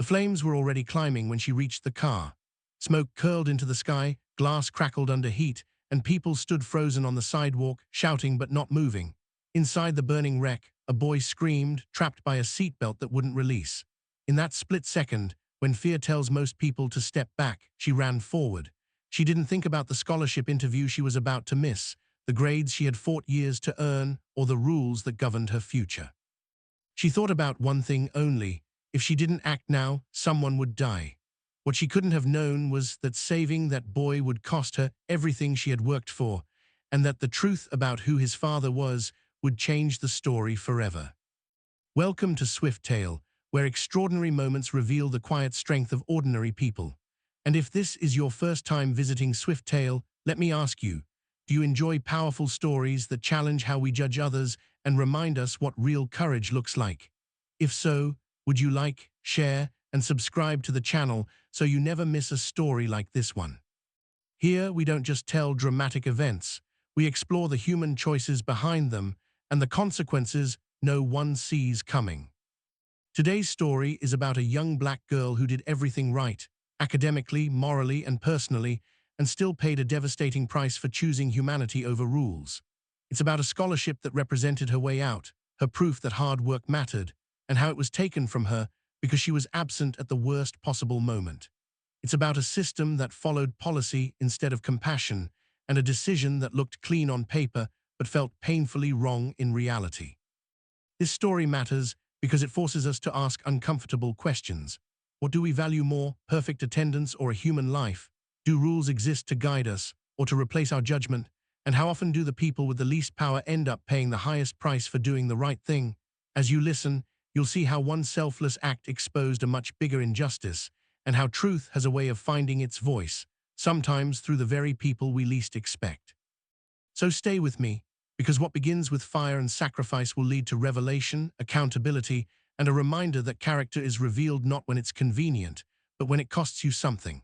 The flames were already climbing when she reached the car. Smoke curled into the sky, glass crackled under heat, and people stood frozen on the sidewalk, shouting but not moving. Inside the burning wreck, a boy screamed, trapped by a seatbelt that wouldn't release. In that split second, when fear tells most people to step back, she ran forward. She didn't think about the scholarship interview she was about to miss, the grades she had fought years to earn, or the rules that governed her future. She thought about one thing only: if she didn't act now, someone would die. What she couldn't have known was that saving that boy would cost her everything she had worked for, and that the truth about who his father was would change the story forever. Welcome to Swift Tale, where extraordinary moments reveal the quiet strength of ordinary people. And if this is your first time visiting Swift Tale, let me ask you, do you enjoy powerful stories that challenge how we judge others and remind us what real courage looks like? If so, would you like, share, and subscribe to the channel so you never miss a story like this one? Here, we don't just tell dramatic events, we explore the human choices behind them and the consequences no one sees coming. Today's story is about a young black girl who did everything right, academically, morally, and personally, and still paid a devastating price for choosing humanity over rules. It's about a scholarship that represented her way out, her proof that hard work mattered, and how it was taken from her because she was absent at the worst possible moment. It's about a system that followed policy instead of compassion, and a decision that looked clean on paper but felt painfully wrong in reality. This story matters because it forces us to ask uncomfortable questions. What do we value more, perfect attendance or a human life? Do rules exist to guide us or to replace our judgment? And how often do the people with the least power end up paying the highest price for doing the right thing? As you listen, you'll see how one selfless act exposed a much bigger injustice, and how truth has a way of finding its voice, sometimes through the very people we least expect. So stay with me, because what begins with fire and sacrifice will lead to revelation, accountability, and a reminder that character is revealed not when it's convenient, but when it costs you something.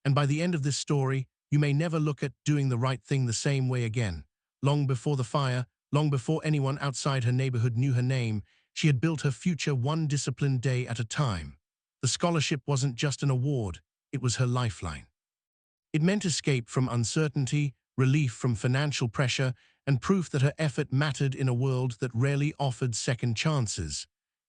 And by the end of this story, you may never look at doing the right thing the same way again. Long before the fire, long before anyone outside her neighborhood knew her name, she had built her future one disciplined day at a time. The scholarship wasn't just an award, it was her lifeline. It meant escape from uncertainty, relief from financial pressure, and proof that her effort mattered in a world that rarely offered second chances.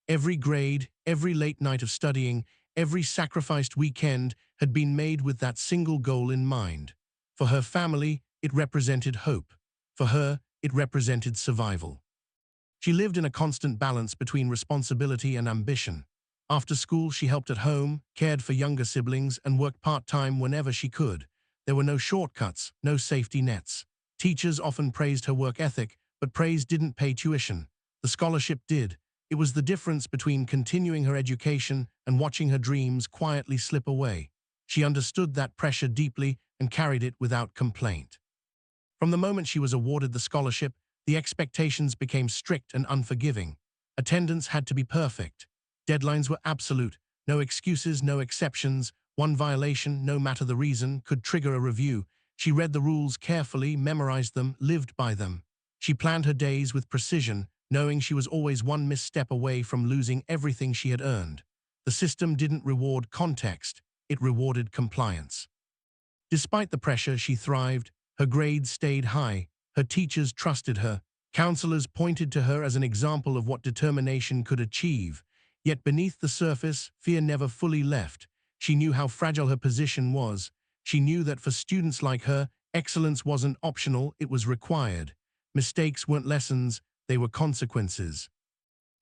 Every grade, every late night of studying, every sacrificed weekend had been made with that single goal in mind. For her family, it represented hope. For her, it represented survival. She lived in a constant balance between responsibility and ambition. After school, she helped at home, cared for younger siblings, and worked part-time whenever she could. There were no shortcuts, no safety nets. Teachers often praised her work ethic, but praise didn't pay tuition. The scholarship did. It was the difference between continuing her education and watching her dreams quietly slip away. She understood that pressure deeply and carried it without complaint. From the moment she was awarded the scholarship, the expectations became strict and unforgiving. Attendance had to be perfect. Deadlines were absolute. No excuses, no exceptions. One violation, no matter the reason, could trigger a review. She read the rules carefully, memorized them, lived by them. She planned her days with precision, knowing she was always one misstep away from losing everything she had earned. The system didn't reward context, it rewarded compliance. Despite the pressure, she thrived. Her grades stayed high. Her teachers trusted her. Counselors pointed to her as an example of what determination could achieve. Yet beneath the surface, fear never fully left. She knew how fragile her position was. She knew that for students like her, excellence wasn't optional, it was required. Mistakes weren't lessons, they were consequences.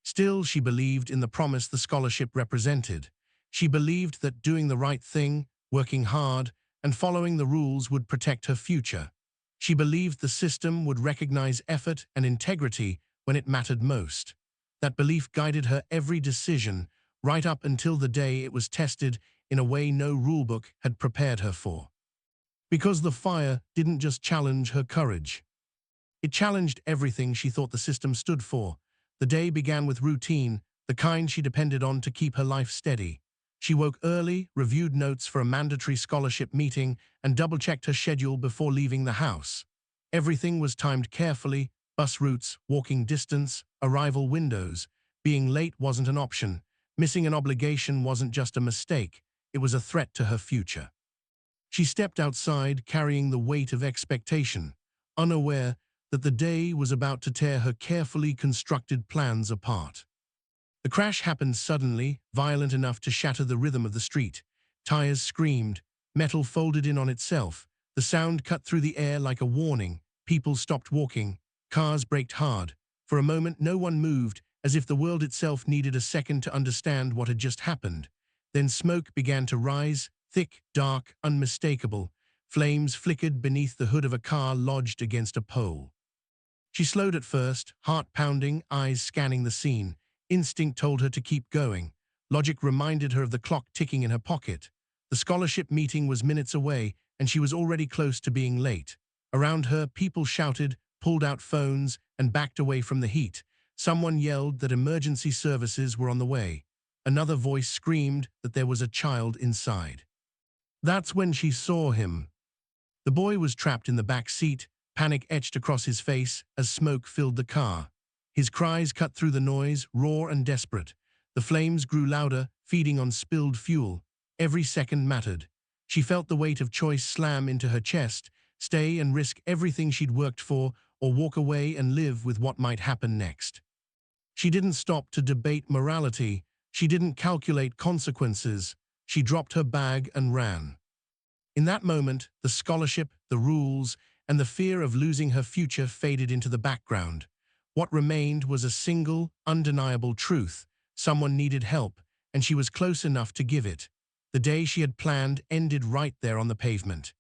Still, she believed in the promise the scholarship represented. She believed that doing the right thing, working hard, and following the rules would protect her future. She believed the system would recognize effort and integrity when it mattered most. That belief guided her every decision, right up until the day it was tested in a way no rulebook had prepared her for. Because the fire didn't just challenge her courage. It challenged everything she thought the system stood for. The day began with routine, the kind she depended on to keep her life steady. She woke early, reviewed notes for a mandatory scholarship meeting, and double-checked her schedule before leaving the house. Everything was timed carefully: bus routes, walking distance, arrival windows. Being late wasn't an option. Missing an obligation wasn't just a mistake, it was a threat to her future. She stepped outside carrying the weight of expectation, unaware that the day was about to tear her carefully constructed plans apart. The crash happened suddenly, violent enough to shatter the rhythm of the street. Tires screamed, metal folded in on itself, the sound cut through the air like a warning. People stopped walking, cars braked hard. For a moment no one moved, as if the world itself needed a second to understand what had just happened. Then smoke began to rise, thick, dark, unmistakable. Flames flickered beneath the hood of a car lodged against a pole. She slowed at first, heart pounding, eyes scanning the scene. Instinct told her to keep going. Logic reminded her of the clock ticking in her pocket. The scholarship meeting was minutes away, and she was already close to being late. Around her, people shouted, pulled out phones, and backed away from the heat. Someone yelled that emergency services were on the way. Another voice screamed that there was a child inside. That's when she saw him. The boy was trapped in the back seat, panic etched across his face as smoke filled the car. His cries cut through the noise, raw and desperate. The flames grew louder, feeding on spilled fuel. Every second mattered. She felt the weight of choice slam into her chest, stay and risk everything she'd worked for, or walk away and live with what might happen next. She didn't stop to debate morality. She didn't calculate consequences. She dropped her bag and ran. In that moment, the scholarship, the rules, and the fear of losing her future faded into the background. What remained was a single, undeniable truth. Someone needed help, and she was close enough to give it. The day she had planned ended right there on the pavement.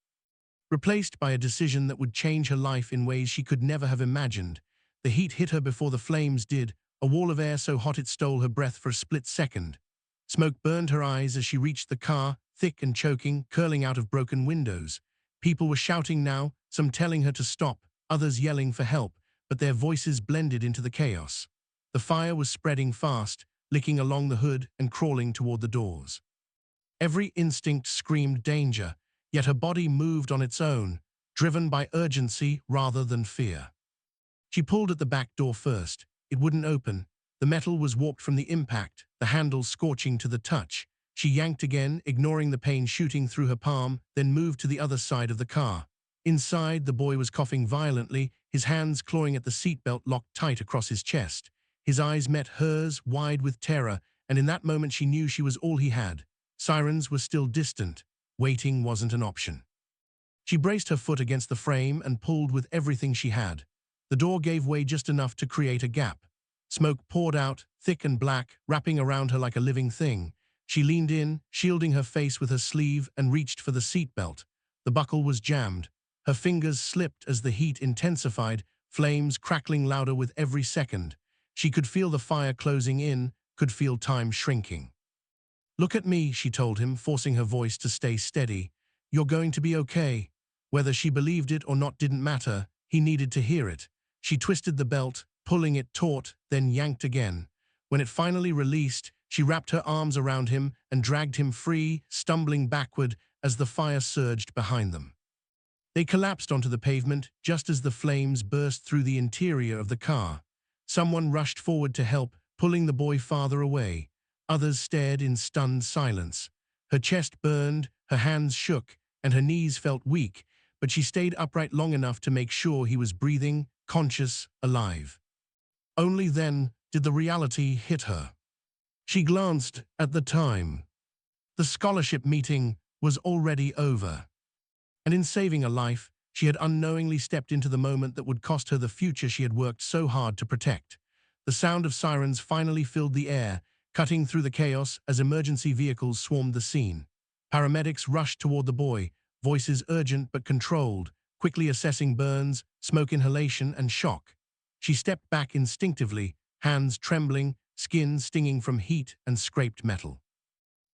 Replaced by a decision that would change her life in ways she could never have imagined. The heat hit her before the flames did, a wall of air so hot it stole her breath for a split second. Smoke burned her eyes as she reached the car, thick and choking, curling out of broken windows. People were shouting now, some telling her to stop, others yelling for help, but their voices blended into the chaos. The fire was spreading fast, licking along the hood and crawling toward the doors. Every instinct screamed danger, yet her body moved on its own, driven by urgency rather than fear. She pulled at the back door first. It wouldn't open. The metal was warped from the impact, the handle scorching to the touch. She yanked again, ignoring the pain shooting through her palm, then moved to the other side of the car. Inside, the boy was coughing violently, his hands clawing at the seatbelt locked tight across his chest. His eyes met hers, wide with terror, and in that moment she knew she was all he had. Sirens were still distant. Waiting wasn't an option. She braced her foot against the frame and pulled with everything she had. The door gave way just enough to create a gap. Smoke poured out, thick and black, wrapping around her like a living thing. She leaned in, shielding her face with her sleeve, and reached for the seatbelt. The buckle was jammed. Her fingers slipped as the heat intensified, flames crackling louder with every second. She could feel the fire closing in, could feel time shrinking. "Look at me," she told him, forcing her voice to stay steady. "You're going to be okay." Whether she believed it or not didn't matter. He needed to hear it. She twisted the belt, pulling it taut, then yanked again. When it finally released, she wrapped her arms around him and dragged him free, stumbling backward as the fire surged behind them. They collapsed onto the pavement just as the flames burst through the interior of the car. Someone rushed forward to help, pulling the boy farther away. Others stared in stunned silence. Her chest burned, her hands shook, and her knees felt weak, but she stayed upright long enough to make sure he was breathing, conscious, alive. Only then did the reality hit her. She glanced at the time. The scholarship meeting was already over. And in saving a life, she had unknowingly stepped into the moment that would cost her the future she had worked so hard to protect. The sound of sirens finally filled the air, cutting through the chaos as emergency vehicles swarmed the scene. Paramedics rushed toward the boy, voices urgent but controlled, quickly assessing burns, smoke inhalation, and shock. She stepped back instinctively, hands trembling, skin stinging from heat and scraped metal.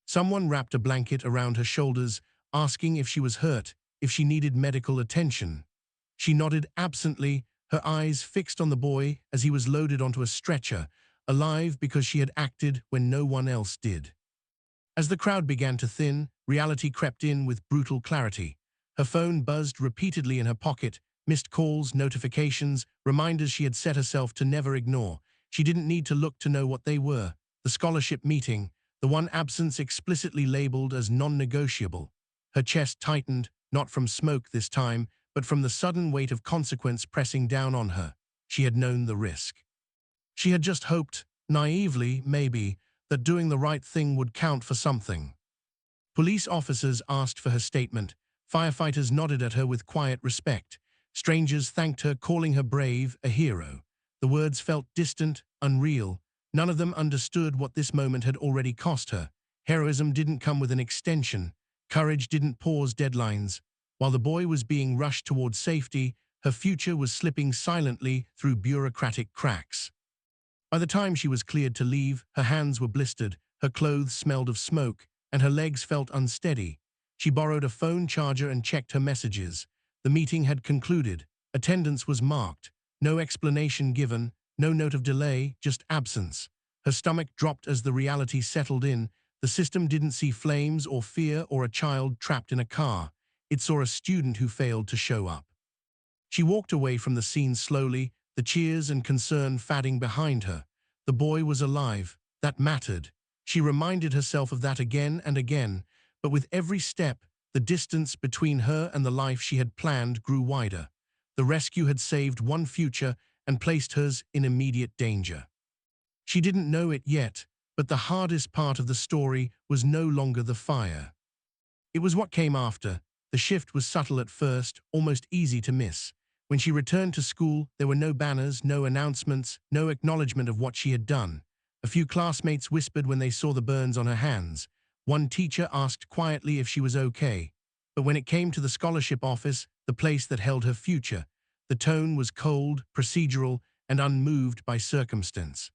Someone wrapped a blanket around her shoulders, asking if she was hurt, if she needed medical attention. She nodded absently, her eyes fixed on the boy as he was loaded onto a stretcher, alive because she had acted when no one else did. As the crowd began to thin, reality crept in with brutal clarity. Her phone buzzed repeatedly in her pocket, missed calls, notifications, reminders she had set herself to never ignore. She didn't need to look to know what they were. the scholarship meeting, the one absence explicitly labeled as non-negotiable. Her chest tightened, not from smoke this time, but from the sudden weight of consequence pressing down on her. She had known the risk. She had just hoped, naively maybe, that doing the right thing would count for something. Police officers asked for her statement. Firefighters nodded at her with quiet respect. Strangers thanked her, calling her brave, a hero. The words felt distant, unreal. None of them understood what this moment had already cost her. Heroism didn't come with an extension. Courage didn't pause deadlines. While the boy was being rushed towards safety, her future was slipping silently through bureaucratic cracks. By the time she was cleared to leave, her hands were blistered, her clothes smelled of smoke, and her legs felt unsteady. She borrowed a phone charger and checked her messages. The meeting had concluded. Attendance was marked. No explanation given, no note of delay, just absence. Her stomach dropped as the reality settled in. The system didn't see flames or fear or a child trapped in a car. It saw a student who failed to show up. She walked away from the scene slowly, the cheers and concern fading behind her. The boy was alive. That mattered. She reminded herself of that again and again, but with every step, the distance between her and the life she had planned grew wider. The rescue had saved one future and placed hers in immediate danger. She didn't know it yet, but the hardest part of the story was no longer the fire. It was what came after. The shift was subtle at first, almost easy to miss. When she returned to school, there were no banners, no announcements, no acknowledgement of what she had done. A few classmates whispered when they saw the burns on her hands. One teacher asked quietly if she was okay. But when it came to the scholarship office, the place that held her future, the tone was cold, procedural, and unmoved by circumstance.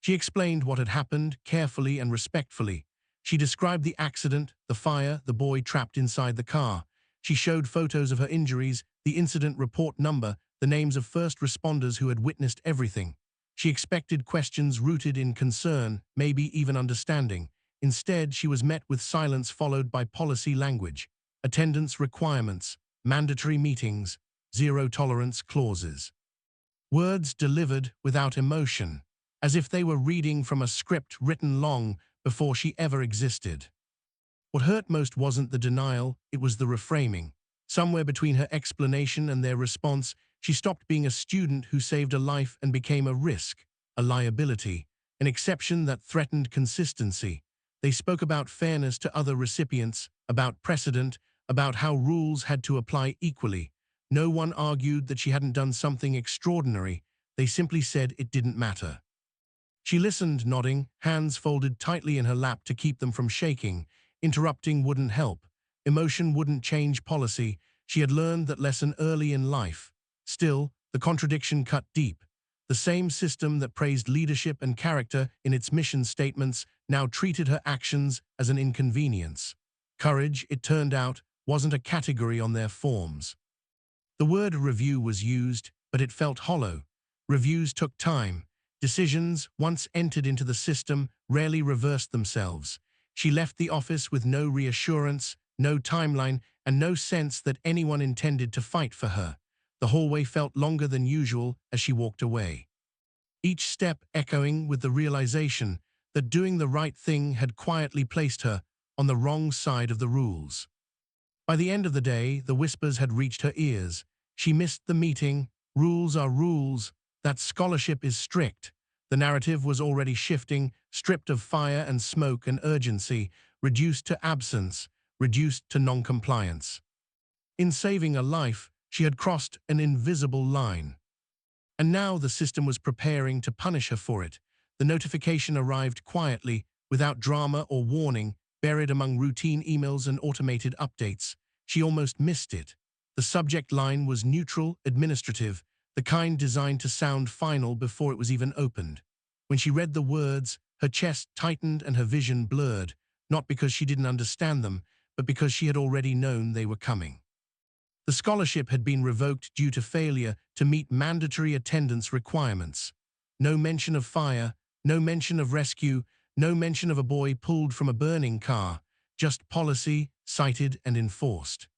She explained what had happened, carefully and respectfully. She described the accident, the fire, the boy trapped inside the car. She showed photos of her injuries, the incident report number, the names of first responders who had witnessed everything. She expected questions rooted in concern, maybe even understanding. Instead, she was met with silence followed by policy language, attendance requirements, mandatory meetings, zero-tolerance clauses. Words delivered without emotion, as if they were reading from a script written long before she ever existed. What hurt most wasn't the denial, it was the reframing. Somewhere between her explanation and their response, she stopped being a student who saved a life and became a risk, a liability, an exception that threatened consistency. They spoke about fairness to other recipients, about precedent, about how rules had to apply equally. No one argued that she hadn't done something extraordinary. They simply said it didn't matter. She listened, nodding, hands folded tightly in her lap to keep them from shaking. Interrupting wouldn't help. Emotion wouldn't change policy. She had learned that lesson early in life. Still, the contradiction cut deep. The same system that praised leadership and character in its mission statements now treated her actions as an inconvenience. Courage, it turned out, wasn't a category on their forms. The word review was used, but it felt hollow. Reviews took time. Decisions, once entered into the system, rarely reversed themselves. She left the office with no reassurance, no timeline, and no sense that anyone intended to fight for her. The hallway felt longer than usual as she walked away. Each step echoing with the realization that doing the right thing had quietly placed her on the wrong side of the rules. By the end of the day, the whispers had reached her ears. She missed the meeting. Rules are rules. That scholarship is strict. The narrative was already shifting, stripped of fire and smoke and urgency, reduced to absence, reduced to non-compliance. In saving a life, she had crossed an invisible line. And now the system was preparing to punish her for it. The notification arrived quietly, without drama or warning, buried among routine emails and automated updates. She almost missed it. The subject line was neutral, administrative, the kind designed to sound final before it was even opened. When she read the words, her chest tightened and her vision blurred, not because she didn't understand them, but because she had already known they were coming. The scholarship had been revoked due to failure to meet mandatory attendance requirements. No mention of fire, no mention of rescue, no mention of a boy pulled from a burning car, just policy, cited and enforced.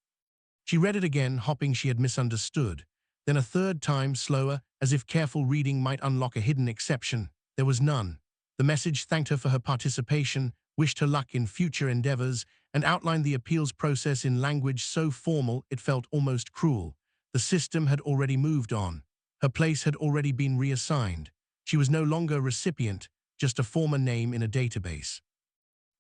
She read it again, hoping she had misunderstood. Then a third time, slower, as if careful reading might unlock a hidden exception. There was none. The message thanked her for her participation, wished her luck in future endeavors, and outlined the appeals process in language so formal it felt almost cruel. The system had already moved on. Her place had already been reassigned. She was no longer a recipient, just a former name in a database.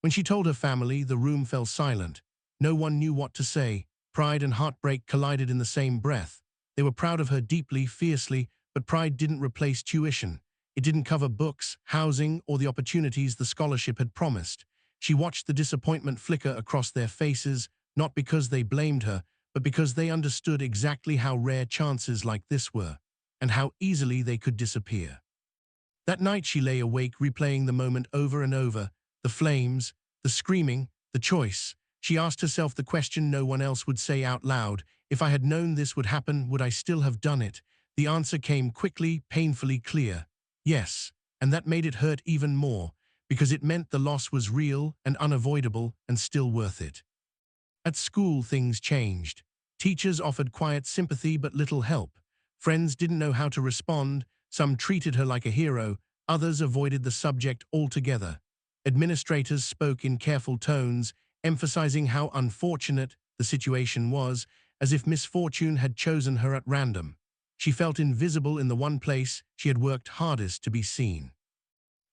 When she told her family, the room fell silent. No one knew what to say. Pride and heartbreak collided in the same breath. They were proud of her deeply, fiercely, but pride didn't replace tuition. It didn't cover books, housing, or the opportunities the scholarship had promised. She watched the disappointment flicker across their faces, not because they blamed her, but because they understood exactly how rare chances like this were, and how easily they could disappear. That night she lay awake, replaying the moment over and over, the flames, the screaming, the choice. She asked herself the question no one else would say out loud: if I had known this would happen, would I still have done it? The answer came quickly, painfully clear. Yes, and that made it hurt even more, because it meant the loss was real and unavoidable and still worth it. At school, things changed. Teachers offered quiet sympathy but little help. Friends didn't know how to respond. Some treated her like a hero, others avoided the subject altogether. Administrators spoke in careful tones, emphasizing how unfortunate the situation was, as if misfortune had chosen her at random. She felt invisible in the one place she had worked hardest to be seen.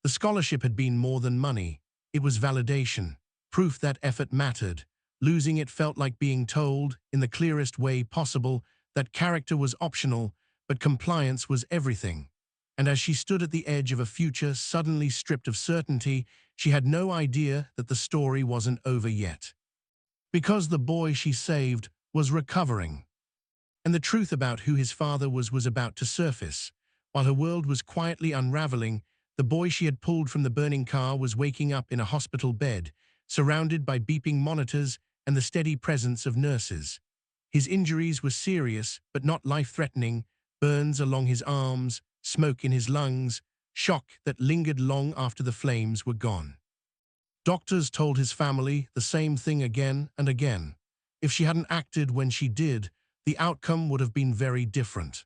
The scholarship had been more than money. It was validation, proof that effort mattered. Losing it felt like being told, in the clearest way possible, that character was optional, but compliance was everything. And as she stood at the edge of a future suddenly stripped of certainty, she had no idea that the story wasn't over yet. Because the boy she saved was recovering. And the truth about who his father was about to surface. While her world was quietly unraveling, the boy she had pulled from the burning car was waking up in a hospital bed, surrounded by beeping monitors and the steady presence of nurses. His injuries were serious, but not life-threatening: burns along his arms, smoke in his lungs, shock that lingered long after the flames were gone. Doctors told his family the same thing again and again. If she hadn't acted when she did, the outcome would have been very different.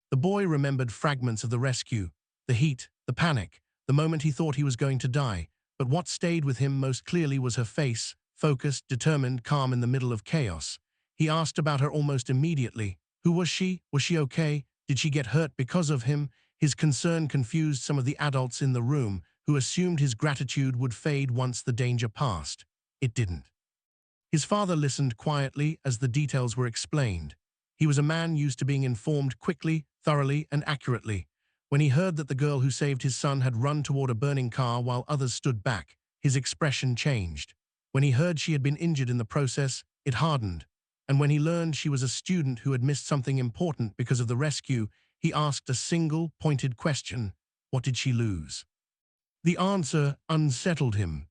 The boy remembered fragments of the rescue, the heat, the panic, the moment he thought he was going to die, but what stayed with him most clearly was her face, focused, determined, calm in the middle of chaos. He asked about her almost immediately. Who was she? Was she okay? Did she get hurt because of him? His concern confused some of the adults in the room, who assumed his gratitude would fade once the danger passed. It didn't. His father listened quietly as the details were explained. He was a man used to being informed quickly, thoroughly, and accurately. When he heard that the girl who saved his son had run toward a burning car while others stood back, his expression changed. When he heard she had been injured in the process, it hardened. And when he learned she was a student who had missed something important because of the rescue, he asked a single, pointed question: what did she lose? The answer unsettled him.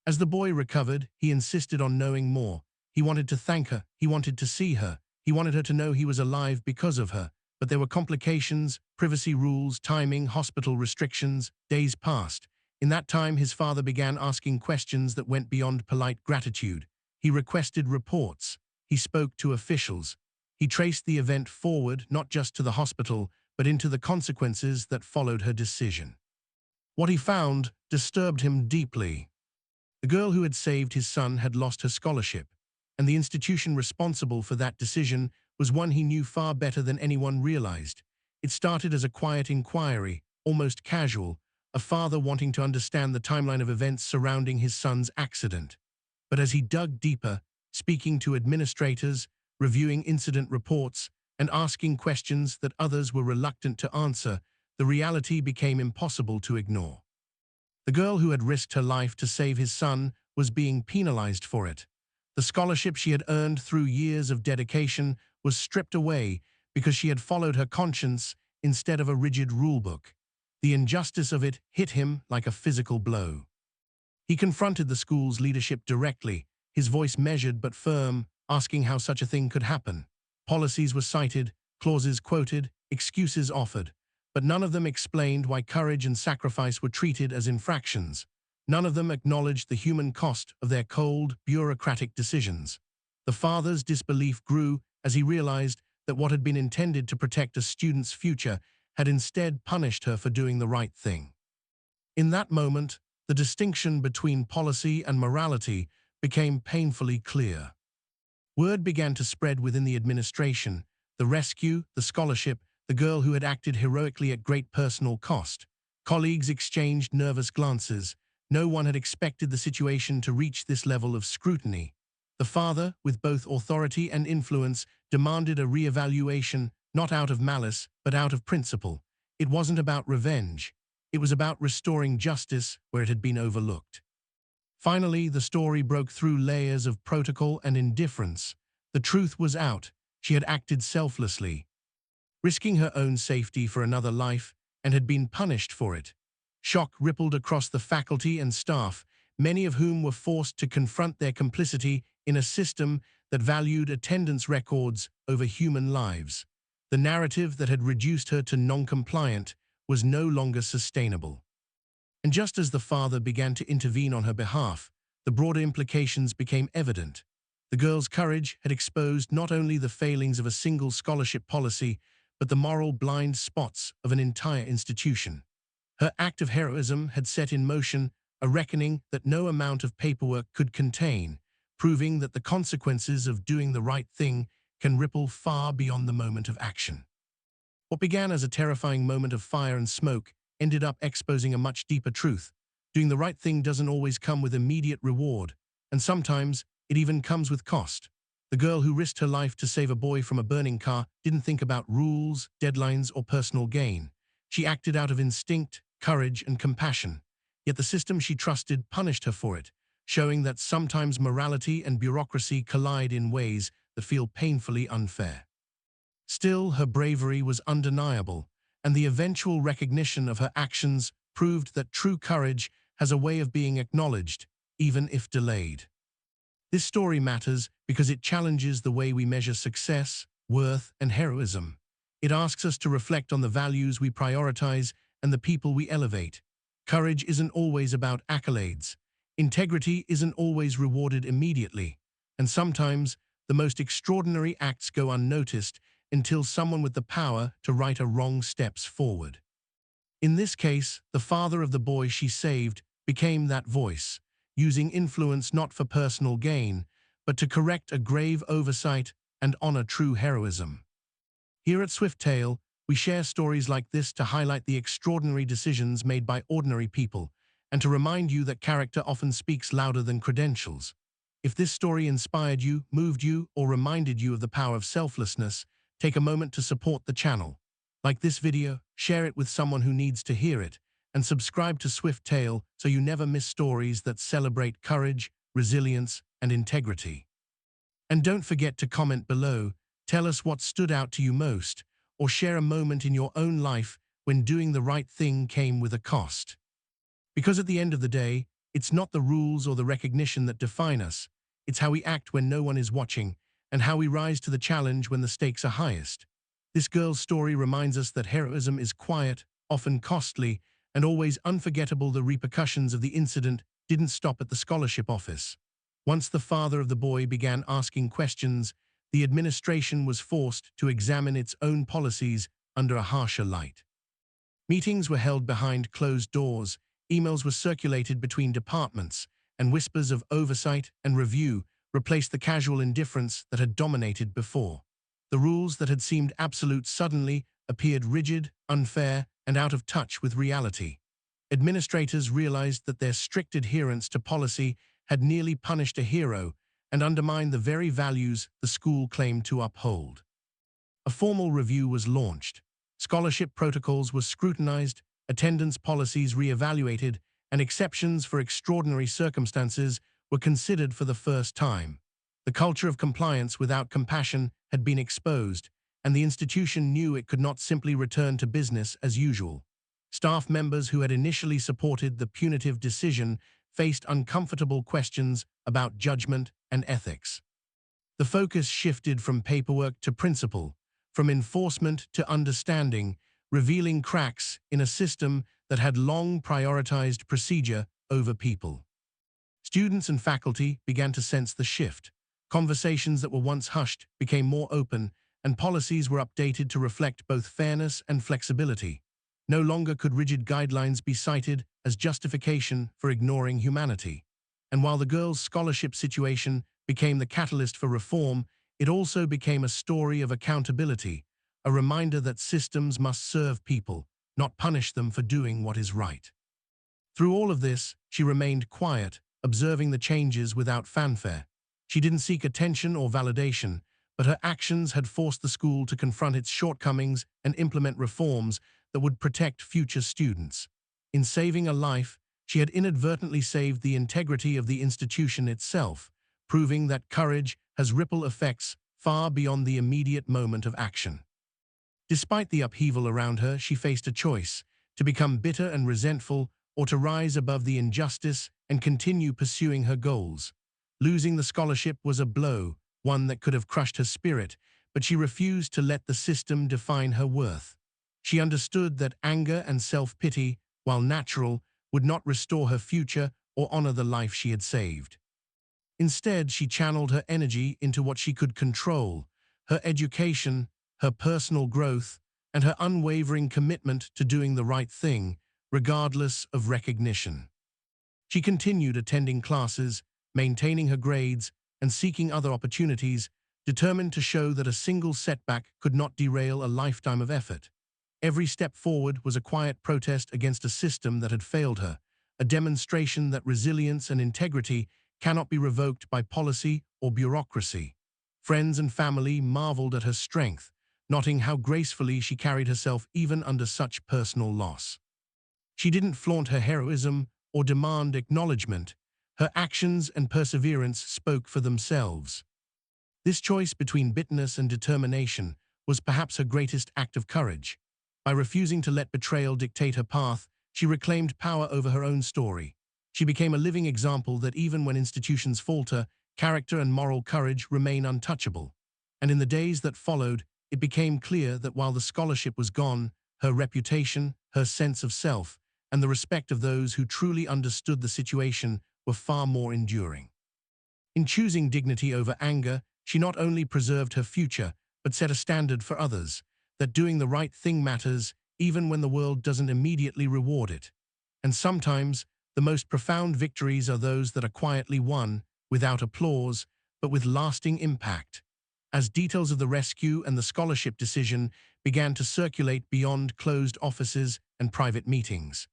As the boy recovered, he insisted on knowing more. He wanted to thank her, he wanted to see her, he wanted her to know he was alive because of her. But there were complications: privacy rules, timing, hospital restrictions. Days passed. In that time, his father began asking questions that went beyond polite gratitude. He requested reports. He spoke to officials. He traced the event forward, not just to the hospital, but into the consequences that followed her decision. What he found disturbed him deeply. The girl who had saved his son had lost her scholarship, and the institution responsible for that decision was one he knew far better than anyone realized. It started as a quiet inquiry, almost casual, a father wanting to understand the timeline of events surrounding his son's accident. But as he dug deeper, speaking to administrators, reviewing incident reports, and asking questions that others were reluctant to answer, the reality became impossible to ignore. The girl who had risked her life to save his son was being penalized for it. The scholarship she had earned through years of dedication was stripped away because she had followed her conscience instead of a rigid rulebook. The injustice of it hit him like a physical blow. He confronted the school's leadership directly, his voice measured but firm, asking how such a thing could happen. Policies were cited, clauses quoted, excuses offered, but none of them explained why courage and sacrifice were treated as infractions. None of them acknowledged the human cost of their cold, bureaucratic decisions. The father's disbelief grew as he realized that what had been intended to protect a student's future had instead punished her for doing the right thing. In that moment, the distinction between policy and morality became painfully clear. Word began to spread within the administration, the rescue, the scholarship, the girl who had acted heroically at great personal cost. Colleagues exchanged nervous glances. No one had expected the situation to reach this level of scrutiny. The father, with both authority and influence, demanded a re-evaluation, not out of malice, but out of principle. It wasn't about revenge. It was about restoring justice where it had been overlooked. Finally, the story broke through layers of protocol and indifference. The truth was out. She had acted selflessly, risking her own safety for another life, and had been punished for it. Shock rippled across the faculty and staff, many of whom were forced to confront their complicity in a system that valued attendance records over human lives. The narrative that had reduced her to non-compliant was no longer sustainable. And just as the father began to intervene on her behalf, the broader implications became evident. The girl's courage had exposed not only the failings of a single scholarship policy, but the moral blind spots of an entire institution. Her act of heroism had set in motion a reckoning that no amount of paperwork could contain, proving that the consequences of doing the right thing can ripple far beyond the moment of action. What began as a terrifying moment of fire and smoke ended up exposing a much deeper truth. Doing the right thing doesn't always come with immediate reward, and sometimes it even comes with cost. The girl who risked her life to save a boy from a burning car didn't think about rules, deadlines, or personal gain. She acted out of instinct, courage, and compassion. Yet the system she trusted punished her for it, showing that sometimes morality and bureaucracy collide in ways that feel painfully unfair. Still, her bravery was undeniable, and the eventual recognition of her actions proved that true courage has a way of being acknowledged, even if delayed. This story matters because it challenges the way we measure success, worth, and heroism. It asks us to reflect on the values we prioritize and the people we elevate. Courage isn't always about accolades. Integrity isn't always rewarded immediately. And sometimes, the most extraordinary acts go unnoticed until someone with the power to right a wrong steps forward. In this case, the father of the boy she saved became that voice, using influence not for personal gain, but to correct a grave oversight and honor true heroism. Here at Swifttail, we share stories like this to highlight the extraordinary decisions made by ordinary people, and to remind you that character often speaks louder than credentials. If this story inspired you, moved you, or reminded you of the power of selflessness, take a moment to support the channel. Like this video, share it with someone who needs to hear it, and subscribe to Swifttail so you never miss stories that celebrate courage, resilience, and integrity. And don't forget to comment below, tell us what stood out to you most, or share a moment in your own life when doing the right thing came with a cost. Because at the end of the day, it's not the rules or the recognition that define us, it's how we act when no one is watching, and how we rise to the challenge when the stakes are highest. This girl's story reminds us that heroism is quiet, often costly, and always unforgettable. The repercussions of the incident didn't stop at the scholarship office. Once the father of the boy began asking questions, the administration was forced to examine its own policies under a harsher light. Meetings were held behind closed doors, emails were circulated between departments, and whispers of oversight and review replaced the casual indifference that had dominated before. The rules that had seemed absolute suddenly appeared rigid, unfair, and out of touch with reality. Administrators realized that their strict adherence to policy had nearly punished a hero and undermined the very values the school claimed to uphold. A formal review was launched. Scholarship protocols were scrutinized, attendance policies re-evaluated, and exceptions for extraordinary circumstances were considered for the first time. The culture of compliance without compassion had been exposed, and the institution knew it could not simply return to business as usual. Staff members who had initially supported the punitive decision faced uncomfortable questions about judgment and ethics. The focus shifted from paperwork to principle, from enforcement to understanding, revealing cracks in a system that had long prioritized procedure over people. Students and faculty began to sense the shift. Conversations that were once hushed became more open, and policies were updated to reflect both fairness and flexibility. No longer could rigid guidelines be cited as justification for ignoring humanity. And while the girl's scholarship situation became the catalyst for reform, it also became a story of accountability, a reminder that systems must serve people, not punish them for doing what is right. Through all of this, she remained quiet, observing the changes without fanfare. She didn't seek attention or validation, but her actions had forced the school to confront its shortcomings and implement reforms that would protect future students. In saving a life, she had inadvertently saved the integrity of the institution itself, proving that courage has ripple effects far beyond the immediate moment of action. Despite the upheaval around her, she faced a choice: to become bitter and resentful, or to rise above the injustice and continue pursuing her goals. Losing the scholarship was a blow, one that could have crushed her spirit, but she refused to let the system define her worth. She understood that anger and self-pity, while natural, would not restore her future or honor the life she had saved. Instead, she channeled her energy into what she could control: her education, her personal growth, and her unwavering commitment to doing the right thing, regardless of recognition. She continued attending classes, maintaining her grades, and seeking other opportunities, determined to show that a single setback could not derail a lifetime of effort. Every step forward was a quiet protest against a system that had failed her, a demonstration that resilience and integrity cannot be revoked by policy or bureaucracy. Friends and family marveled at her strength, noting how gracefully she carried herself even under such personal loss. She didn't flaunt her heroism or demand acknowledgement. Her actions and perseverance spoke for themselves. This choice between bitterness and determination was perhaps her greatest act of courage. By refusing to let betrayal dictate her path, she reclaimed power over her own story. She became a living example that even when institutions falter, character and moral courage remain untouchable. And in the days that followed, it became clear that while the scholarship was gone, her reputation, her sense of self, and the respect of those who truly understood the situation were far more enduring. In choosing dignity over anger, she not only preserved her future, but set a standard for others, that doing the right thing matters, even when the world doesn't immediately reward it. And sometimes, the most profound victories are those that are quietly won, without applause, but with lasting impact. As details of the rescue and the scholarship decision began to circulate beyond closed offices and private meetings,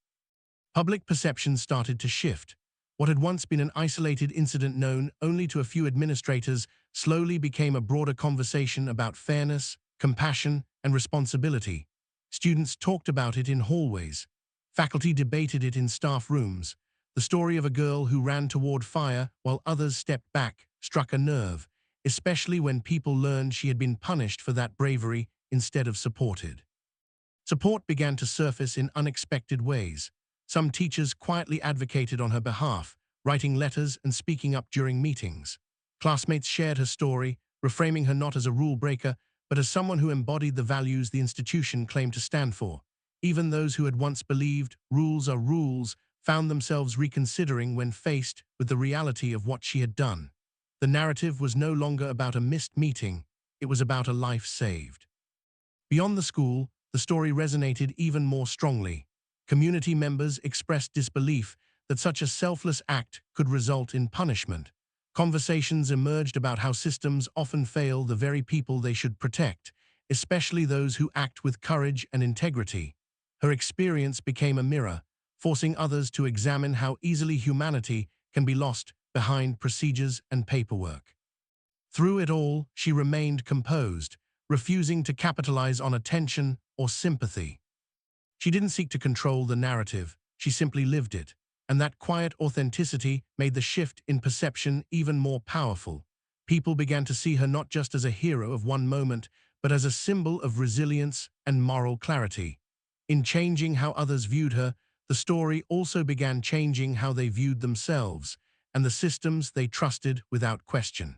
public perception started to shift. What had once been an isolated incident known only to a few administrators slowly became a broader conversation about fairness, compassion, and responsibility. Students talked about it in hallways. Faculty debated it in staff rooms. The story of a girl who ran toward fire while others stepped back struck a nerve, especially when people learned she had been punished for that bravery instead of supported. Support began to surface in unexpected ways. Some teachers quietly advocated on her behalf, writing letters and speaking up during meetings. Classmates shared her story, reframing her not as a rule breaker, but as someone who embodied the values the institution claimed to stand for. Even those who had once believed rules are rules found themselves reconsidering when faced with the reality of what she had done. The narrative was no longer about a missed meeting, it was about a life saved. Beyond the school, the story resonated even more strongly. Community members expressed disbelief that such a selfless act could result in punishment. Conversations emerged about how systems often fail the very people they should protect, especially those who act with courage and integrity. Her experience became a mirror, forcing others to examine how easily humanity can be lost behind procedures and paperwork. Through it all, she remained composed, refusing to capitalize on attention or sympathy. She didn't seek to control the narrative, she simply lived it, and that quiet authenticity made the shift in perception even more powerful. People began to see her not just as a hero of one moment, but as a symbol of resilience and moral clarity. In changing how others viewed her, the story also began changing how they viewed themselves and the systems they trusted without question.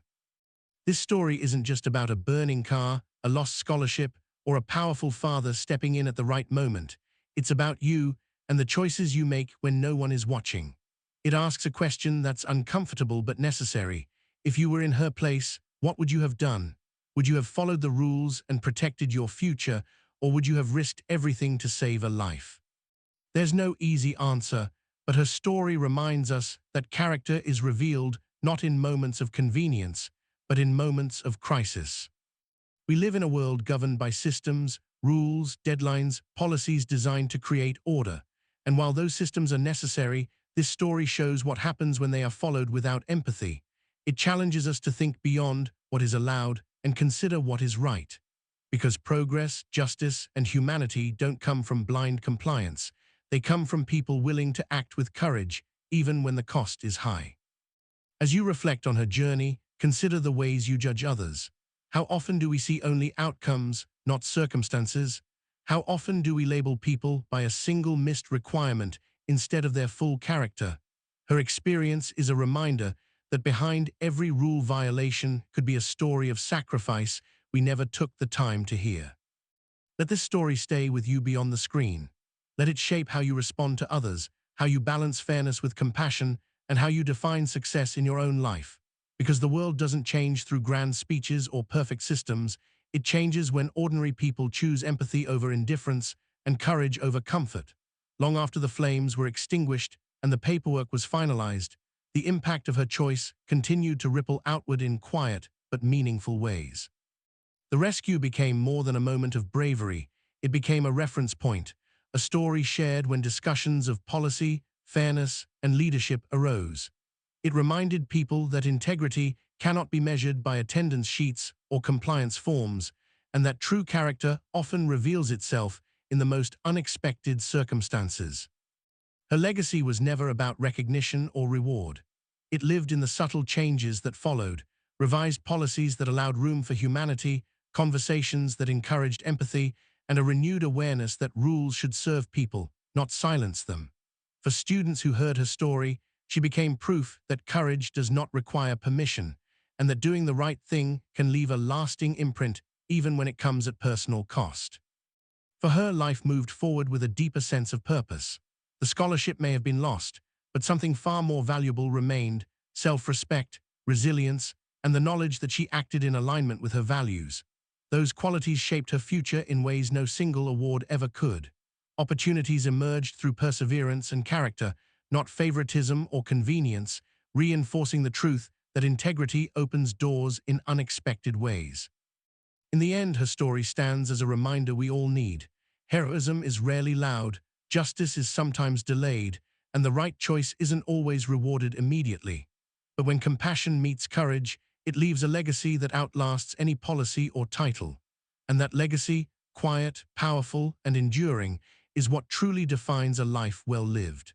This story isn't just about a burning car, a lost scholarship, or a powerful father stepping in at the right moment. It's about you and the choices you make when no one is watching. It asks a question that's uncomfortable but necessary. If you were in her place, what would you have done? Would you have followed the rules and protected your future, or would you have risked everything to save a life? There's no easy answer, But her story reminds us that character is revealed not in moments of convenience, but in moments of crisis. We live in a world governed by systems, rules, deadlines, policies designed to create order. And while those systems are necessary, this story shows what happens when they are followed without empathy. It challenges us to think beyond what is allowed and consider what is right. Because progress, justice, and humanity don't come from blind compliance. They come from people willing to act with courage, even when the cost is high. As you reflect on her journey, consider the ways you judge others. How often do we see only outcomes, not circumstances? How often do we label people by a single missed requirement instead of their full character? Her experience is a reminder that behind every rule violation could be a story of sacrifice we never took the time to hear. Let this story stay with you beyond the screen. Let it shape how you respond to others, how you balance fairness with compassion, and how you define success in your own life. Because the world doesn't change through grand speeches or perfect systems, it changes when ordinary people choose empathy over indifference and courage over comfort. Long after the flames were extinguished and the paperwork was finalized, the impact of her choice continued to ripple outward in quiet but meaningful ways. The rescue became more than a moment of bravery. It became a reference point, a story shared when discussions of policy, fairness, and leadership arose. It reminded people that integrity cannot be measured by attendance sheets or compliance forms, and that true character often reveals itself in the most unexpected circumstances. Her legacy was never about recognition or reward. It lived in the subtle changes that followed, revised policies that allowed room for humanity, conversations that encouraged empathy, and a renewed awareness that rules should serve people, not silence them. For students who heard her story, she became proof that courage does not require permission, and that doing the right thing can leave a lasting imprint even when it comes at personal cost. For her, life moved forward with a deeper sense of purpose. The scholarship may have been lost, but something far more valuable remained: self-respect, resilience, and the knowledge that she acted in alignment with her values. Those qualities shaped her future in ways no single award ever could. Opportunities emerged through perseverance and character, not favoritism or convenience, reinforcing the truth that integrity opens doors in unexpected ways. In the end, her story stands as a reminder we all need. Heroism is rarely loud, justice is sometimes delayed, and the right choice isn't always rewarded immediately. But when compassion meets courage, it leaves a legacy that outlasts any policy or title. And that legacy, quiet, powerful, and enduring, is what truly defines a life well lived.